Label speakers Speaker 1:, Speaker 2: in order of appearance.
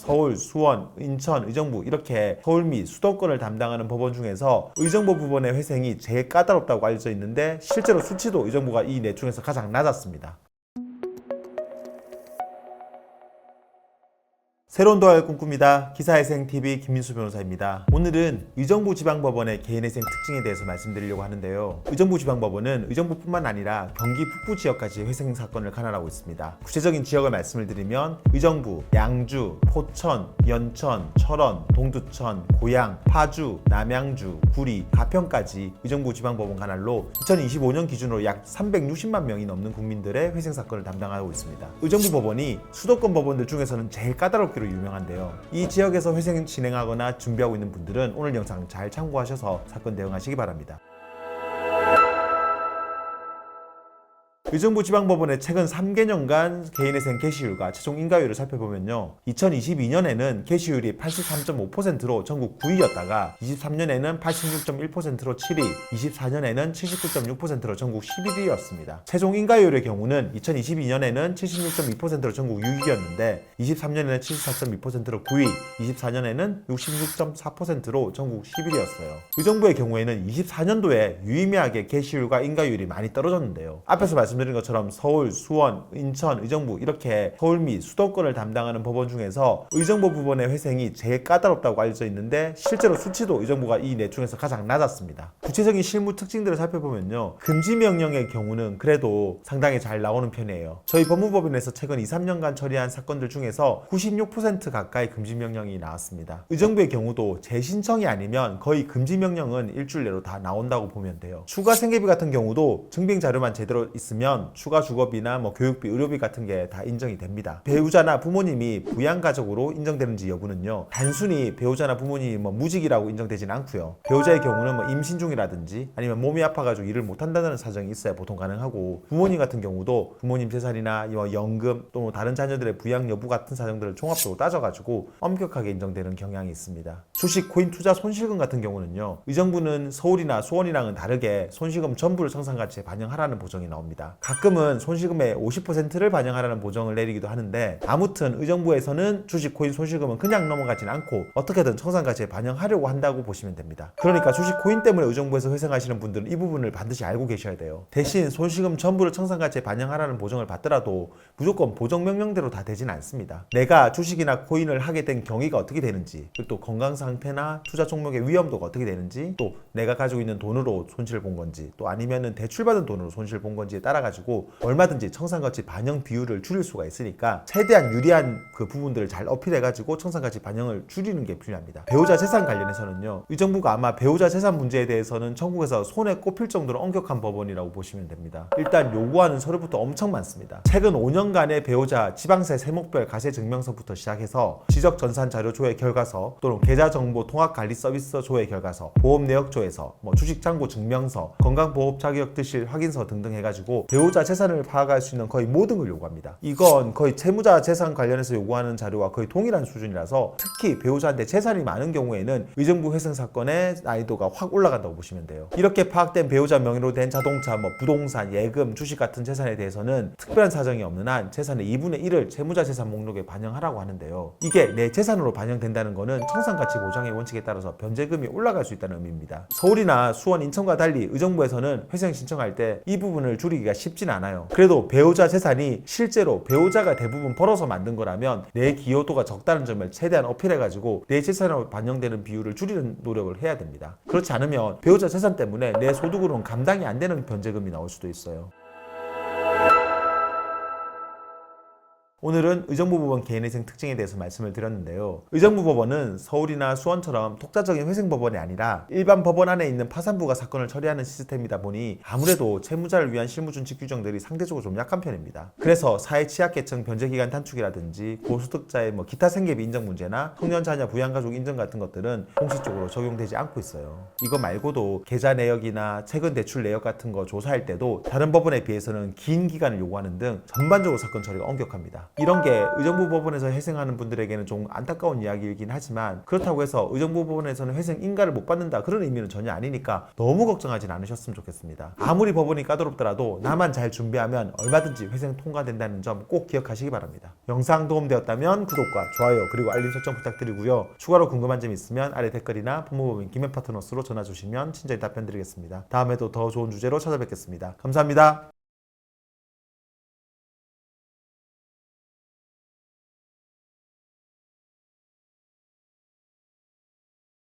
Speaker 1: 서울, 수원, 인천, 의정부 이렇게 서울 및 수도권을 담당하는 법원 중에서 의정부 부분의 회생이 제일 까다롭다고 알려져 있는데 실제로 수치도 의정부가 이 넷 중에서 가장 낮았습니다. 새로운 도약을 꿈꿉니다. 기사회생TV 김민수 변호사입니다. 오늘은 의정부 지방법원의 개인회생 특징에 대해서 말씀드리려고 하는데요. 의정부 지방법원은 의정부뿐만 아니라 경기 북부 지역까지 회생 사건을 관할하고 있습니다. 구체적인 지역을 말씀을 드리면 의정부, 양주, 포천, 연천, 철원, 동두천, 고양, 파주, 남양주, 구리, 가평까지 의정부 지방법원 관할로 2025년 기준으로 약 360만 명이 넘는 국민들의 회생 사건을 담당하고 있습니다. 의정부 법원이 수도권 법원들 중에서는 제일 까다롭기로 유명한데요. 이 지역에서 회생 진행하거나 준비하고 있는 분들은 오늘 영상 잘 참고하셔서 사건 대응하시기 바랍니다. 의정부 지방법원의 최근 3개년간 개인회생 개시율과 최종 인가율을 살펴보면요. 2022년에는 개시율이 83.5%로 전국 9위였다가 23년에는 86.1%로 7위, 24년에는 79.6%로 전국 11위였습니다. 최종 인가율의 경우는 2022년에는 76.2%로 전국 6위였는데 23년에는 74.2%로 9위, 24년에는 66.4%로 전국 11위였어요. 의정부의 경우에는 24년도에 유의미하게 개시율과 인가율이 많이 떨어졌는데요. 앞에서 말씀드린 것처럼 서울, 수원, 인천, 의정부 이렇게 서울 및 수도권을 담당하는 법원 중에서 의정부 부분의 회생이 제일 까다롭다고 알려져 있는데 실제로 수치도 의정부가 이 넷 중에서 가장 낮았습니다. 구체적인 실무 특징들을 살펴보면요. 금지명령의 경우는 그래도 상당히 잘 나오는 편이에요. 저희 법무법인에서 최근 2, 3년간 처리한 사건들 중에서 96% 가까이 금지명령이 나왔습니다. 의정부의 경우도 재신청이 아니면 거의 금지명령은 일주일 내로 다 나온다고 보면 돼요. 추가 생계비 같은 경우도 증빙 자료만 제대로 있으면 추가 주거비나 교육비, 의료비 같은 게 다 인정이 됩니다. 배우자나 부모님이 부양가족으로 인정되는지 여부는요. 단순히 배우자나 부모님이 무직이라고 인정되지는 않고요. 배우자의 경우는 임신 중이라든지 아니면 몸이 아파가지고 일을 못한다는 사정이 있어야 보통 가능하고 부모님 같은 경우도 부모님 재산이나 연금 또 다른 자녀들의 부양 여부 같은 사정들을 종합적으로 따져가지고 엄격하게 인정되는 경향이 있습니다. 주식, 코인 투자, 손실금 같은 경우는요. 의정부는 서울이나 수원이랑은 다르게 손실금 전부를 청산가치에 반영하라는 보정이 나옵니다. 가끔은 손실금의 50%를 반영하라는 보정을 내리기도 하는데 아무튼 의정부에서는 주식, 코인, 손실금은 그냥 넘어가진 않고 어떻게든 청산가치에 반영하려고 한다고 보시면 됩니다. 그러니까 주식, 코인 때문에 의정부에서 회생하시는 분들은 이 부분을 반드시 알고 계셔야 돼요. 대신 손실금 전부를 청산가치에 반영하라는 보정을 받더라도 무조건 보정명령대로 다 되진 않습니다. 내가 주식이나 코인을 하게 된 경위가 어떻게 되는지, 또 건강 상태나 투자 종목의 위험도가 어떻게 되는지, 또 내가 가지고 있는 돈으로 손실을 본 건지, 또 아니면은 대출받은 돈으로 손실을 본 건지에 따라 가지고 얼마든지 청산가치 반영 비율을 줄일 수가 있으니까 최대한 유리한 그 부분들을 잘 어필해가지고 청산가치 반영을 줄이는 게 필요합니다. 배우자 재산 관련해서는요. 의정부가 아마 배우자 재산 문제에 대해서는 전국에서 손에 꼽힐 정도로 엄격한 법원이라고 보시면 됩니다. 일단 요구하는 서류부터 엄청 많습니다. 최근 5년간의 배우자 지방세 세목별 가세 증명서부터 시작해서 지적 전산 자료 조회 결과서 또는 계좌 정보 통합 관리 서비스 조회 결과서, 보험 내역 조회서, 주식 잔고 증명서, 건강보험 자격 드실 확인서 등등 해가지고 배우자 재산을 파악할 수 있는 거의 모든 걸 요구합니다. 이건 거의 채무자 재산 관련해서 요구하는 자료와 거의 동일한 수준이라서 특히 배우자한테 재산이 많은 경우에는 의정부 회생 사건의 난이도가 확 올라간다고 보시면 돼요. 이렇게 파악된 배우자 명의로 된 자동차, 부동산, 예금, 주식 같은 재산에 대해서는 특별한 사정이 없는 한 재산의 2분의 1을 채무자 재산 목록에 반영하라고 하는데요. 이게 내 재산으로 반영된다는 거는 청산가치 보장의 원칙에 따라서 변제금이 올라갈 수 있다는 의미입니다. 서울이나 수원, 인천과 달리 의정부에서는 회생 신청할 때 이 부분을 줄이기가 쉽진 않아요. 그래도 배우자 재산이 실제로 배우자가 대부분 벌어서 만든 거라면 내 기여도가 적다는 점을 최대한 어필해가지고 내 재산으로 반영되는 비율을 줄이는 노력을 해야 됩니다. 그렇지 않으면 배우자 재산 때문에 내 소득으로는 감당이 안 되는 변제금이 나올 수도 있어요. 오늘은 의정부 법원 개인회생 특징에 대해서 말씀을 드렸는데요. 의정부 법원은 서울이나 수원처럼 독자적인 회생법원이 아니라 일반 법원 안에 있는 파산부가 사건을 처리하는 시스템이다 보니 아무래도 채무자를 위한 실무준칙 규정들이 상대적으로 좀 약한 편입니다. 그래서 사회 취약계층 변제기간 단축이라든지 고소득자의 기타 생계비 인정 문제나 청년 자녀 부양가족 인정 같은 것들은 공식적으로 적용되지 않고 있어요. 이거 말고도 계좌 내역이나 최근 대출 내역 같은 거 조사할 때도 다른 법원에 비해서는 긴 기간을 요구하는 등 전반적으로 사건 처리가 엄격합니다. 이런 게 의정부 법원에서 회생하는 분들에게는 좀 안타까운 이야기이긴 하지만 그렇다고 해서 의정부 법원에서는 회생 인가를 못 받는다 그런 의미는 전혀 아니니까 너무 걱정하진 않으셨으면 좋겠습니다. 아무리 법원이 까다롭더라도 나만 잘 준비하면 얼마든지 회생 통과된다는 점 꼭 기억하시기 바랍니다. 영상 도움되었다면 구독과 좋아요 그리고 알림 설정 부탁드리고요. 추가로 궁금한 점 있으면 아래 댓글이나 법무법인 김해 파트너스로 전화 주시면 친절히 답변 드리겠습니다. 다음에도 더 좋은 주제로 찾아뵙겠습니다. 감사합니다.